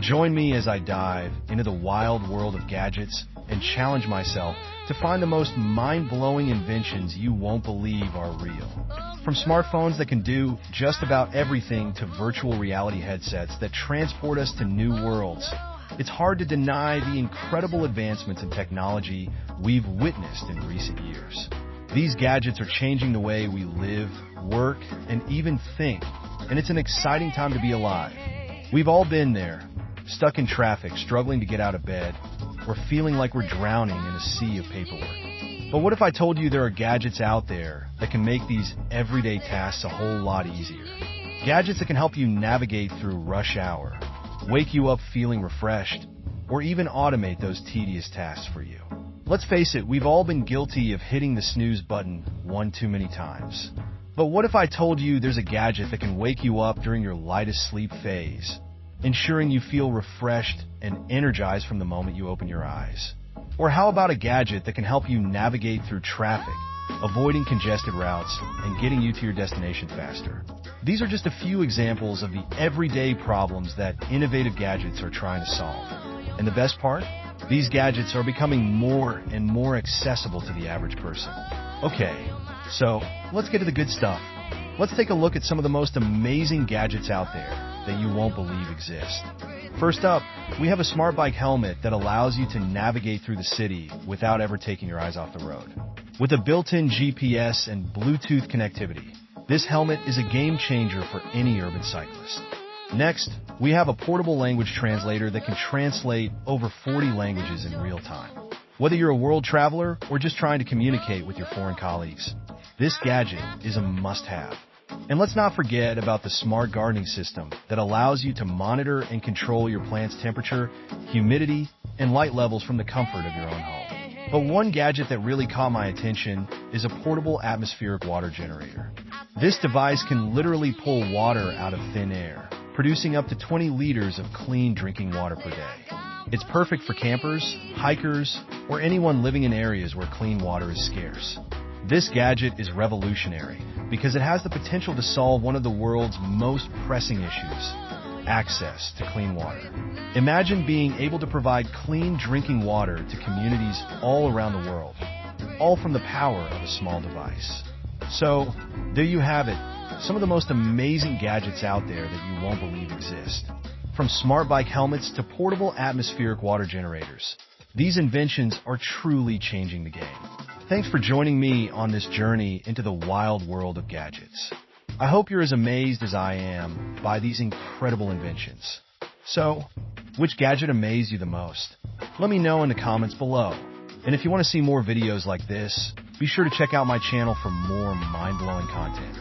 Join me as I dive into the wild world of gadgets and challenge myself to find the most mind-blowing inventions you won't believe are real. From smartphones that can do just about everything to virtual reality headsets that transport us to new worlds, it's hard to deny the incredible advancements in technology we've witnessed in recent years. These gadgets are changing the way we live, work, and even think, and it's an exciting time to be alive. We've all been there, stuck in traffic, struggling to get out of bed, or feeling like we're drowning in a sea of paperwork. But what if I told you there are gadgets out there that can make these everyday tasks a whole lot easier? Gadgets that can help you navigate through rush hour, wake you up feeling refreshed, or even automate those tedious tasks for you. Let's face it, we've all been guilty of hitting the snooze button one too many times. But what if I told you there's a gadget that can wake you up during your lightest sleep phase, ensuring you feel refreshed and energized from the moment you open your eyes? Or how about a gadget that can help you navigate through traffic, avoiding congested routes, and getting you to your destination faster? These are just a few examples of the everyday problems that innovative gadgets are trying to solve. And the best part? These gadgets are becoming more and more accessible to the average person. Okay, so let's get to the good stuff. Let's take a look at some of the most amazing gadgets out there that you won't believe exist. First up, we have a smart bike helmet that allows you to navigate through the city without ever taking your eyes off the road. With a built-in GPS and Bluetooth connectivity, this helmet is a game changer for any urban cyclist. Next, we have a portable language translator that can translate over 40 languages in real time. Whether you're a world traveler or just trying to communicate with your foreign colleagues, this gadget is a must-have. And let's not forget about the smart gardening system that allows you to monitor and control your plant's temperature, humidity, and light levels from the comfort of your own home. But one gadget that really caught my attention is a portable atmospheric water generator. This device can literally pull water out of thin air, producing up to 20 liters of clean drinking water per day. It's perfect for campers, hikers, or anyone living in areas where clean water is scarce. This gadget is revolutionary because it has the potential to solve one of the world's most pressing issues: access to clean water. Imagine being able to provide clean drinking water to communities all around the world, all from the power of a small device. So, there you have it, some of the most amazing gadgets out there that you won't believe exist. From smart bike helmets to portable atmospheric water generators, these inventions are truly changing the game. Thanks for joining me on this journey into the wild world of gadgets. I hope you're as amazed as I am by these incredible inventions. So, which gadget amazed you the most? Let me know in the comments below. And if you want to see more videos like this, be sure to check out my channel for more mind-blowing content.